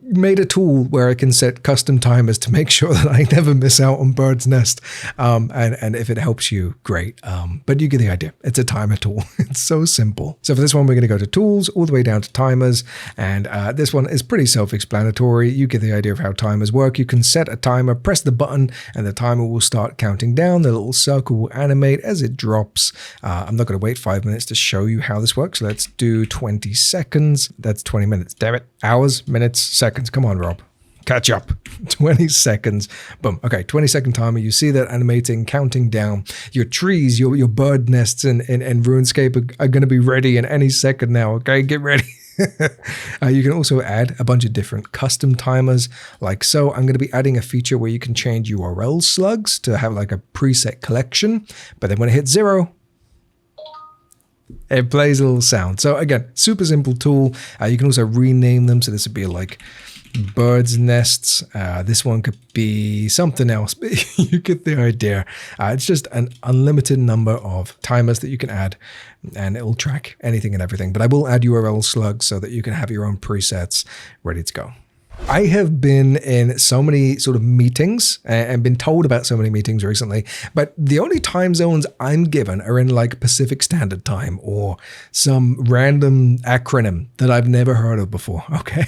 made a tool where I can set custom timers to make sure that I never miss out on bird's nest. And if it helps you, great. But you get the idea. It's a timer tool. It's so simple. So for this one, we're going to go to Tools, all the way down to Timers. And this one is pretty self-explanatory. You get the idea of how timers work. You can set a timer, press the button, and the timer will start counting down. The little circle will animate as it drops. I'm not going to wait 5 minutes to show you how this works. Let's do 20 seconds. That's 20 minutes. Damn it. Hours, minutes, seconds. Come on, Rob. Catch up. 20 seconds. Boom. Okay, 20-second timer. You see that animating, counting down. Your trees, your bird nests in RuneScape are going to be ready in any second now. Okay, get ready. You can also add a bunch of different custom timers like so. I'm going to be adding a feature where you can change URL slugs to have like a preset collection. But then when it hits 0, it plays a little sound. So again, super simple tool. You can also rename them. So this would be like bird's nests. This one could be something else, but you get the idea. It's just an unlimited number of timers that you can add, and it will track anything and everything. But I will add URL slugs so that you can have your own presets ready to go. I have been in so many sort of meetings and been told about so many meetings recently, but the only time zones I'm given are in like Pacific Standard Time or some random acronym that I've never heard of before, okay?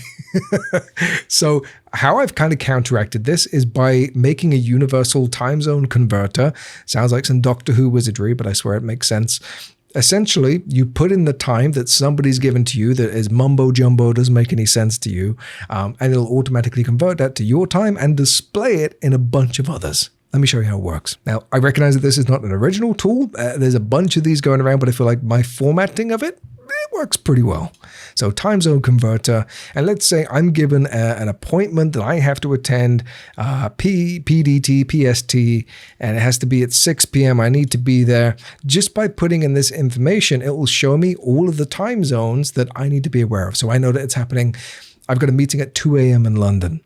So how I've kind of counteracted this is by making a universal time zone converter. Sounds like some Doctor Who wizardry, but I swear it makes sense. Essentially, you put in the time that somebody's given to you that is mumbo jumbo, doesn't make any sense to you, and it'll automatically convert that to your time and display it in a bunch of others. Let me show you how it works. Now, I recognize that this is not an original tool. There's a bunch of these going around, but I feel like my formatting of it works pretty well. So time zone converter, and let's say I'm given an appointment that I have to attend, PDT, PST, and it has to be at 6 p.m. I need to be there. Just by putting in this information, it will show me all of the time zones that I need to be aware of. So I know that it's happening. I've got a meeting at 2 a.m. in London.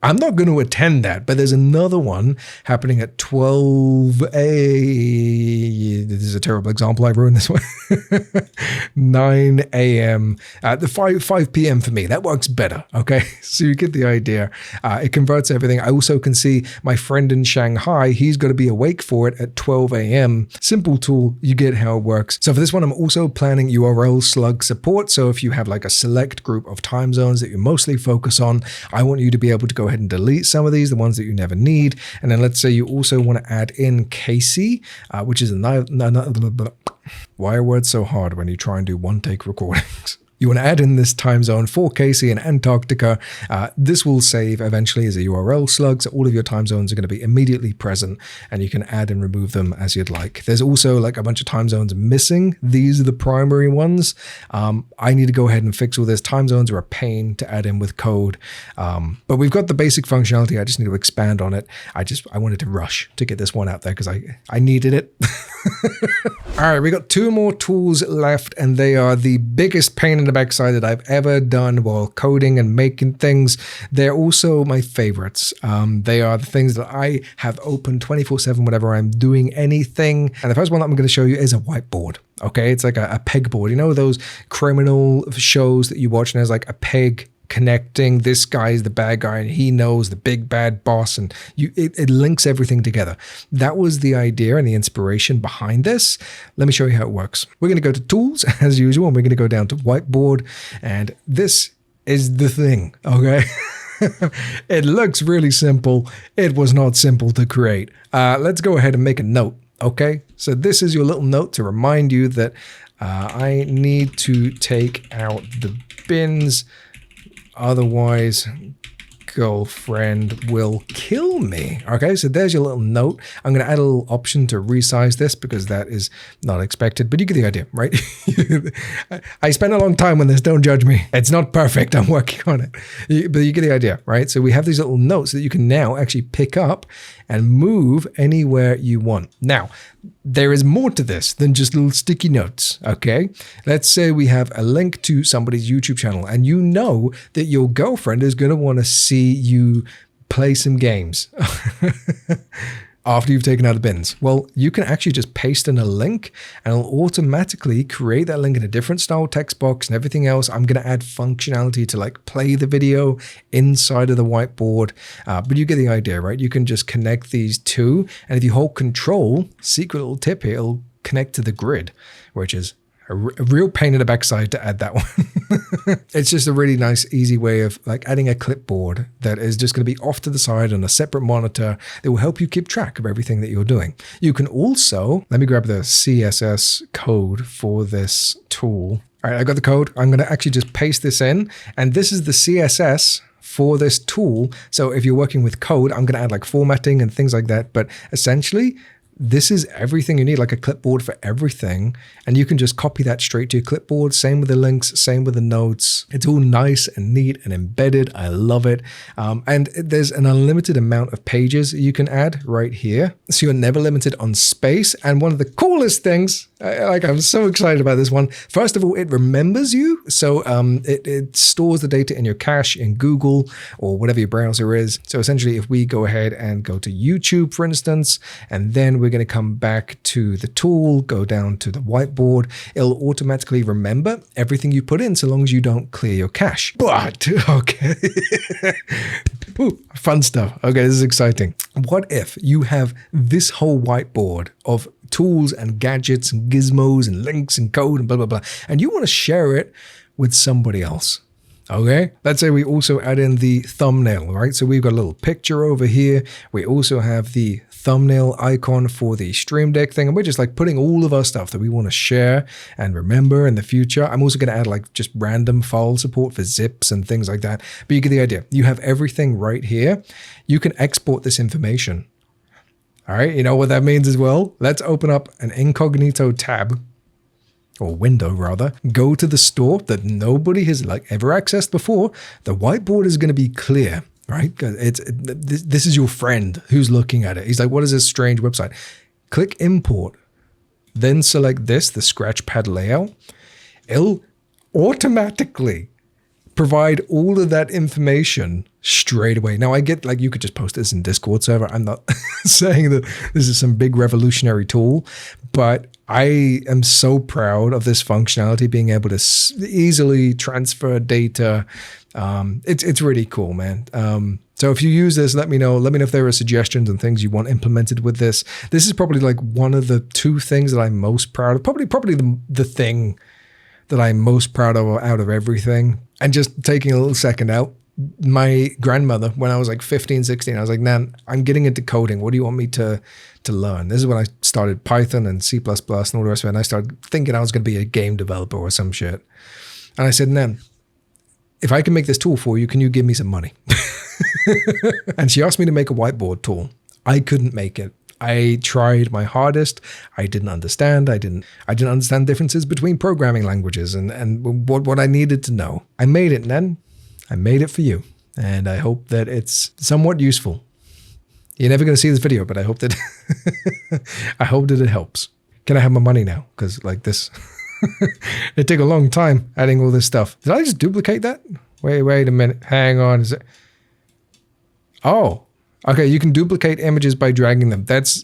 I'm not going to attend that, but there's another one happening at 12 a. This is a terrible example. I ruined this one. 9 a.m. The 5 p.m. for me. That works better. Okay, so you get the idea. It converts everything. I also can see my friend in Shanghai. He's going to be awake for it at 12 a.m. Simple tool. You get how it works. So for this one, I'm also planning URL slug support. So if you have like a select group of time zones that you mostly focus on, I want you to be able to go ahead and delete some of these, the ones that you never need. And then let's say you also want to add in Casey, which is why are words so hard when you try and do one-take recordings? You want to add in this time zone for Casey in Antarctica. This will save eventually as a URL slug, so all of your time zones are going to be immediately present, and you can add and remove them as you'd like. There's also like a bunch of time zones missing. These are the primary ones. I need to go ahead and fix all this. Time zones are a pain to add in with code, but we've got the basic functionality. I just need to expand on it. I wanted to rush to get this one out there because I needed it. All right, we got 2 more tools left, and they are the biggest pain in the backside that I've ever done while coding and making things. They're also my favorites. They are the things that I have open 24/7 whenever I'm doing anything. And the first one that I'm going to show you is a whiteboard. Okay, it's like a pegboard. You know those criminal shows that you watch and there's like a peg connecting, this guy is the bad guy and he knows the big bad boss, and it links everything together. That was the idea and the inspiration behind this. Let me show you how it works. We're going to go to Tools as usual, and we're going to go down to Whiteboard, and this is the thing, okay? It looks really simple. It was not simple to create. Let's go ahead and make a note, okay? So this is your little note to remind you that I need to take out the bins. Otherwise, girlfriend will kill me. Okay, so there's your little note. I'm going to add a little option to resize this because that is not expected, but you get the idea, right? I spent a long time on this, don't judge me. It's not perfect, I'm working on it. But you get the idea, right? So we have these little notes that you can now actually pick up and move anywhere you want. Now, there is more to this than just little sticky notes, okay? Let's say we have a link to somebody's YouTube channel and you know that your girlfriend is going to want to see you play some games after you've taken out the bins. Well, you can actually just paste in a link and it'll automatically create that link in a different style text box and everything else. I'm going to add functionality to like play the video inside of the whiteboard. But you get the idea, right? You can just connect these two. And if you hold Control, secret little tip here, it'll connect to the grid, which is a real pain in the backside to add that one. It's just a really nice, easy way of like adding a clipboard that is just going to be off to the side on a separate monitor that will help you keep track of everything that you're doing. You can also, let me grab the CSS code for this tool. All right, I got the code. I'm going to actually just paste this in, and this is the CSS for this tool. So if you're working with code, I'm going to add like formatting and things like that. But essentially, this is everything you need, like a clipboard for everything. And you can just copy that straight to your clipboard. Same with the links, same with the notes. It's all nice and neat and embedded. I love it. And there's an unlimited amount of pages you can add right here. So you're never limited on space. And one of the coolest things, I'm so excited about this one. First of all, it remembers you. So it stores the data in your cache in Google or whatever your browser is. So essentially, if we go ahead and go to YouTube, for instance, and then we're going to come back to the tool, go down to the whiteboard, it'll automatically remember everything you put in so long as you don't clear your cache. But, okay. Ooh, fun stuff. Okay, this is exciting. What if you have this whole whiteboard of tools and gadgets and gizmos and links and code and blah, blah, blah, and you want to share it with somebody else? Okay, let's say we also add in the thumbnail, right? So we've got a little picture over here. We also have the thumbnail icon for the Stream Deck thing. And we're just like putting all of our stuff that we want to share and remember in the future. I'm also going to add like just random file support for zips and things like that. But you get the idea. You have everything right here. You can export this information. All right, you know what that means as well? Let's open up an incognito tab, or window rather, go to the store that nobody has like ever accessed before. The whiteboard is going to be clear, right? This is your friend who's looking at it. He's like, what is this strange website? Click import, then select this, the Scratchpad layout. It'll automatically provide all of that information straight away. Now I get like you could just post this in Discord server. I'm not saying that this is some big revolutionary tool, but I am so proud of this functionality, being able to easily transfer data. It's really cool, man. So if you use this, let me know. Let me know if there are suggestions and things you want implemented with this. This is probably like one of the two things that I'm most proud of. Probably the thing that I'm most proud of out of everything. And just taking a little second out, my grandmother, when I was like 15, 16, I was like, Nan, I'm getting into coding. What do you want me to learn? This is when I started Python and C++ and all the rest of it. And I started thinking I was going to be a game developer or some shit. And I said, Nan, if I can make this tool for you, can you give me some money? And she asked me to make a whiteboard tool. I couldn't make it. I tried my hardest. I didn't understand. I didn't understand differences between programming languages and what I needed to know. I made it, Nan. I made it for you. And I hope that it's somewhat useful. You're never going to see this video, but I hope that I hope that it helps. Can I have my money now? Because like this, it took a long time adding all this stuff. Did I just duplicate that? Wait a minute. Hang on. Is it? Oh, okay. You can duplicate images by dragging them. That's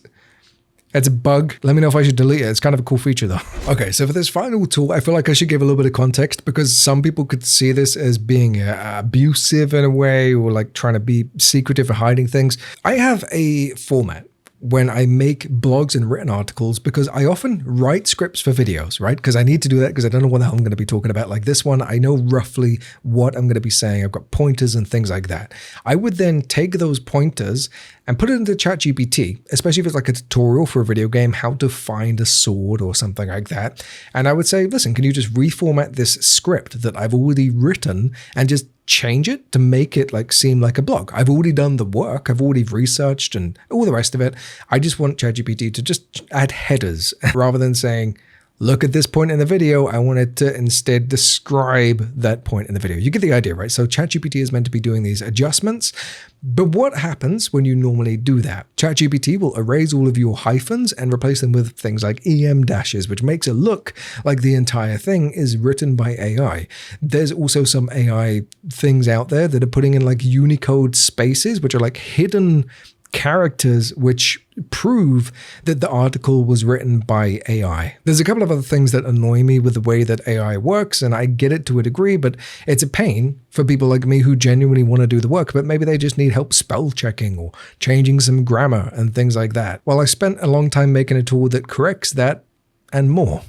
a bug. Let me know if I should delete it. It's kind of a cool feature though. Okay, so for this final tool, I feel like I should give a little bit of context because some people could see this as being abusive in a way or like trying to be secretive or hiding things. I have a format when I make blogs and written articles because I often write scripts for videos, right? Because I need to do that because I don't know what the hell I'm going to be talking about. Like this one, I know roughly what I'm going to be saying. I've got pointers and things like that. I would then take those pointers and put it into ChatGPT, especially if it's like a tutorial for a video game, how to find a sword or something like that. And I would say, listen, can you just reformat this script that I've already written and just change it to make it like seem like a blog? I've already done the work. I've already researched and all the rest of it. I just want ChatGPT to just add headers rather than saying, look at this point in the video. I want it to instead describe that point in the video. You get the idea, right? So ChatGPT is meant to be doing these adjustments. But what happens when you normally do that? ChatGPT will erase all of your hyphens and replace them with things like EM dashes, which makes it look like the entire thing is written by AI. There's also some AI things out there that are putting in like Unicode spaces, which are like hidden characters which prove that the article was written by AI. There's a couple of other things that annoy me with the way that AI works, and I get it to a degree, but it's a pain for people like me who genuinely want to do the work, but maybe they just need help spell checking or changing some grammar and things like that. Well, I spent a long time making a tool that corrects that and more.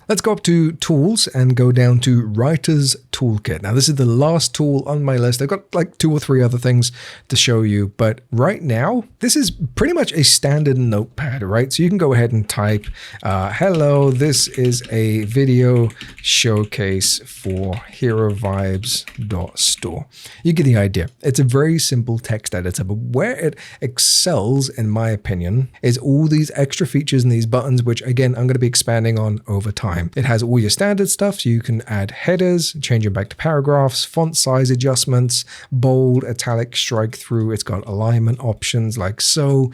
Let's go up to Tools and go down to Writer's Toolkit. Now, this is the last tool on my list. I've got like 2 or 3 other things to show you, but right now, this is pretty much a standard notepad, right? So you can go ahead and type, hello, this is a video showcase for HeroVibes.store. You get the idea. It's a very simple text editor, but where it excels, in my opinion, is all these extra features and these buttons, which again, I'm going to be expanding on over time. It has all your standard stuff, so you can add headers, change them back to paragraphs, font size adjustments, bold, italic, strike through. It's got alignment options like so,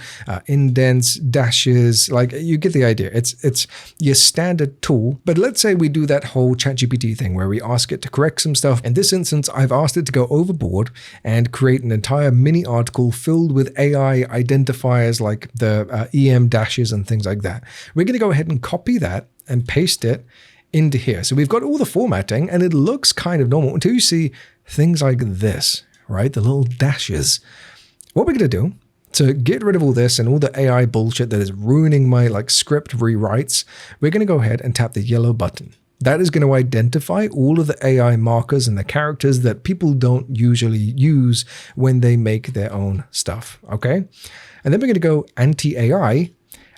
indents, dashes, like you get the idea. It's your standard tool. But let's say we do that whole ChatGPT thing where we ask it to correct some stuff. In this instance, I've asked it to go overboard and create an entire mini article filled with AI identifiers like the EM dashes and things like that. We're going to go ahead and copy that and paste it into here. So we've got all the formatting and it looks kind of normal until you see things like this, right? The little dashes. What we're going to do to get rid of all this and all the AI bullshit that is ruining my like script rewrites, we're going to go ahead and tap the yellow button. That is going to identify all of the AI markers and the characters that people don't usually use when they make their own stuff, okay? And then we're going to go anti-AI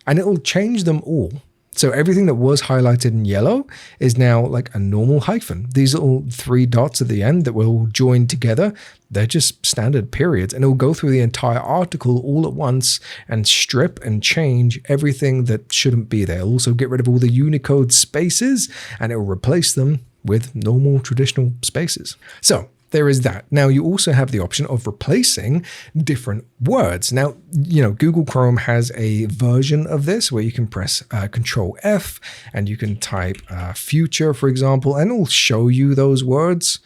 and it will change them all. So everything that was highlighted in yellow is now like a normal hyphen. These little 3 dots at the end that will join together, they're just standard periods, and it will go through the entire article all at once and strip and change everything that shouldn't be there. It'll also get rid of all the Unicode spaces and it will replace them with normal traditional spaces. So there is that. Now, you also have the option of replacing different words. Now, you know, Google Chrome has a version of this where you can press Control F and you can type future, for example, and it'll show you those words.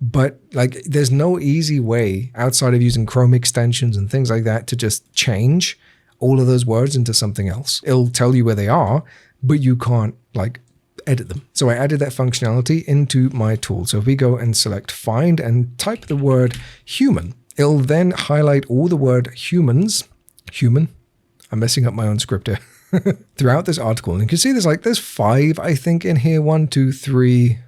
But like, there's no easy way outside of using Chrome extensions and things like that to just change all of those words into something else. It'll tell you where they are, but you can't like edit them. So I added that functionality into my tool. So if we go and select find and type the word human, it'll then highlight all the word human. I'm messing up my own script here. Throughout this article. And you can see there's 5, I think, in here. 1, 2, 3,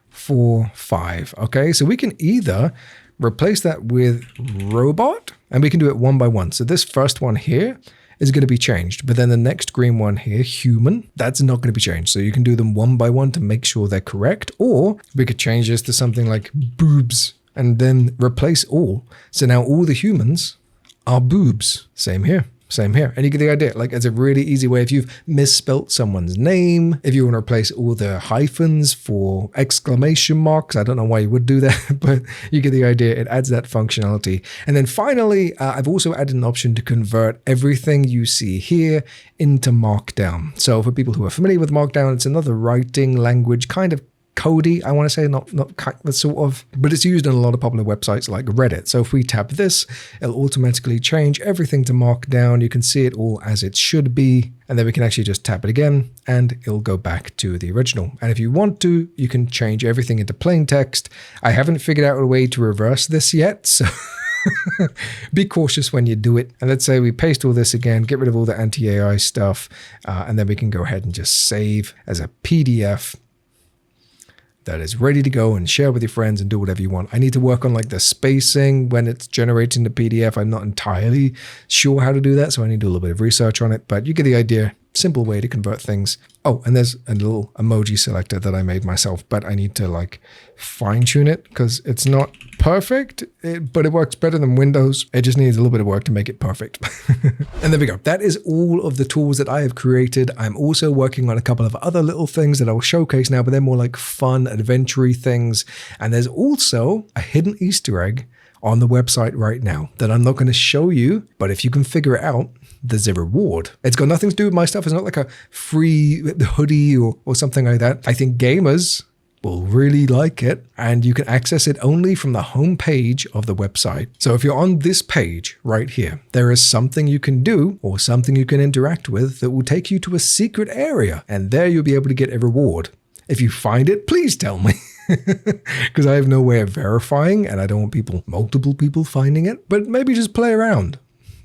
4, 5. Okay, so we can either replace that with robot and we can do it one by one. So this first one here is going to be changed. But then the next green one here, human, that's not going to be changed. So you can do them one by one to make sure they're correct. Or we could change this to something like boobs and then replace all. So now all the humans are boobs. Same here. Same here. And you get the idea. Like, it's a really easy way. If you've misspelt someone's name, if you want to replace all the hyphens for exclamation marks, I don't know why you would do that, but you get the idea. It adds that functionality. And then finally, I've also added an option to convert everything you see here into Markdown. So for people who are familiar with Markdown, it's another writing language, kind of codey, I want to say, not sort of, but it's used in a lot of popular websites like Reddit. So if we tap this, it'll automatically change everything to Markdown. You can see it all as it should be, and then we can actually just tap it again and it'll go back to the original. And if you want to, you can change everything into plain text. I haven't figured out a way to reverse this yet, so be cautious when you do it. And let's say we paste all this again, get rid of all the anti-AI stuff, and then we can go ahead and just save as a PDF that is ready to go and share with your friends and do whatever you want. I need to work on like the spacing when it's generating the PDF. I'm not entirely sure how to do that, so I need to do a little bit of research on it, but you get the idea. Simple way to convert things. Oh, and there's a little emoji selector that I made myself, but I need to like fine tune it because it's not perfect, but it works better than Windows. It just needs a little bit of work to make it perfect. And there we go. That is all of the tools that I have created. I'm also working on a couple of other little things that I'll showcase now, but they're more like fun, adventure-y things. And there's also a hidden Easter egg on the website right now that I'm not going to show you, but if you can figure it out, there's a reward. It's got nothing to do with my stuff. It's not like a free hoodie or something like that. I think gamers will really like it, and you can access it only from the home page of the website. So if you're on this page right here, there is something you can do or something you can interact with that will take you to a secret area, and there you'll be able to get a reward. If you find it, please tell me. Because I have no way of verifying, and I don't want multiple people finding it, but maybe just play around.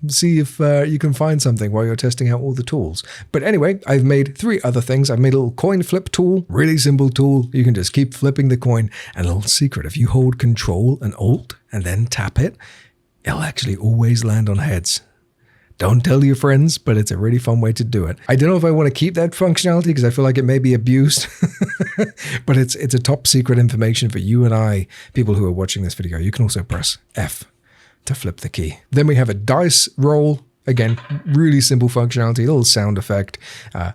See if you can find something while you're testing out all the tools. But anyway, I've made 3 other things. I've made a little coin flip tool, really simple tool. You can just keep flipping the coin. And a little secret, if you hold Control and Alt and then tap it, it'll actually always land on heads. Don't tell your friends, but it's a really fun way to do it. I don't know if I want to keep that functionality because I feel like it may be abused, but it's a top secret information for you and I, people who are watching this video. You can also press F to flip the key. Then we have a dice roll. Again, really simple functionality, a little sound effect,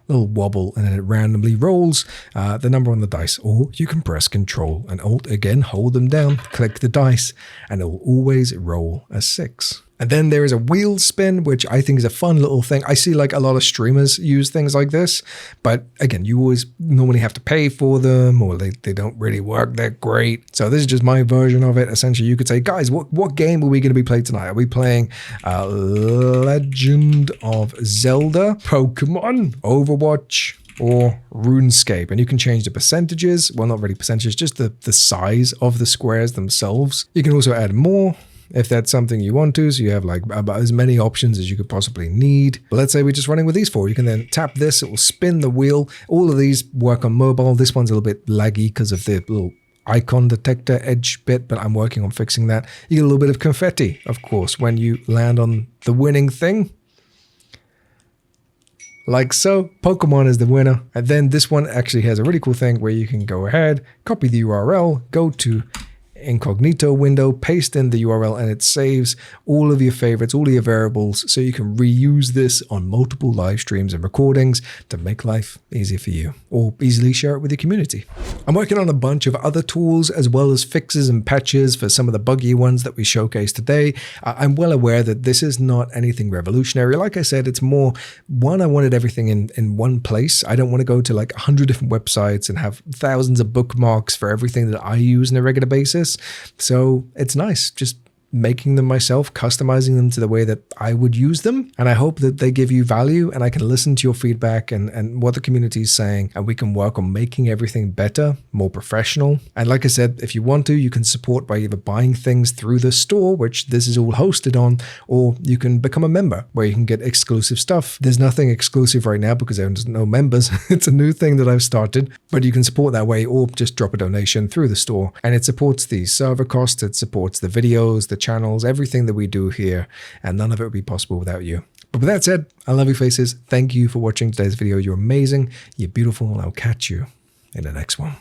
little wobble, and then it randomly rolls the number on the dice. Or you can press Control and Alt again, hold them down, click the dice, and it will always roll a 6. And then there is a wheel spin, which I think is a fun little thing. I see like a lot of streamers use things like this, but again, you always normally have to pay for them, or they don't really work that great. So this is just my version of it. Essentially, you could say, guys, what game are we going to be playing tonight? Are we playing Legend of Zelda, Pokemon, Overwatch, or RuneScape? And you can change the percentages. Well, not really percentages, just the size of the squares themselves. You can also add more if that's something you want to, so you have like about as many options as you could possibly need. But let's say we're just running with these 4. You can then tap this, it will spin the wheel. All of these work on mobile. This one's a little bit laggy because of the little icon detector edge bit, but I'm working on fixing that. You get a little bit of confetti, of course, when you land on the winning thing. Like so, Pokemon is the winner. And then this one actually has a really cool thing where you can go ahead, copy the URL, go to incognito window, paste in the URL, and it saves all of your favorites, all of your variables, so you can reuse this on multiple live streams and recordings to make life easier for you, or easily share it with your community. I'm working on a bunch of other tools as well as fixes and patches for some of the buggy ones that we showcased today. I'm well aware that this is not anything revolutionary. Like I said, it's more, one, I wanted everything in one place. I don't want to go to like 100 different websites and have thousands of bookmarks for everything that I use on a regular basis. So it's nice just making them myself, customizing them to the way that I would use them. And I hope that they give you value and I can listen to your feedback and what the community is saying, and we can work on making everything better, more professional. And like I said, if you want to, you can support by either buying things through the store, which this is all hosted on, or you can become a member where you can get exclusive stuff. There's nothing exclusive right now because there's no members. It's a new thing that I've started, but you can support that way or just drop a donation through the store. And it supports the server costs, it supports the videos, the channels, everything that we do here, and none of it would be possible without you. But with that said, I love you faces. Thank you for watching today's video. You're amazing. You're beautiful. And I'll catch you in the next one.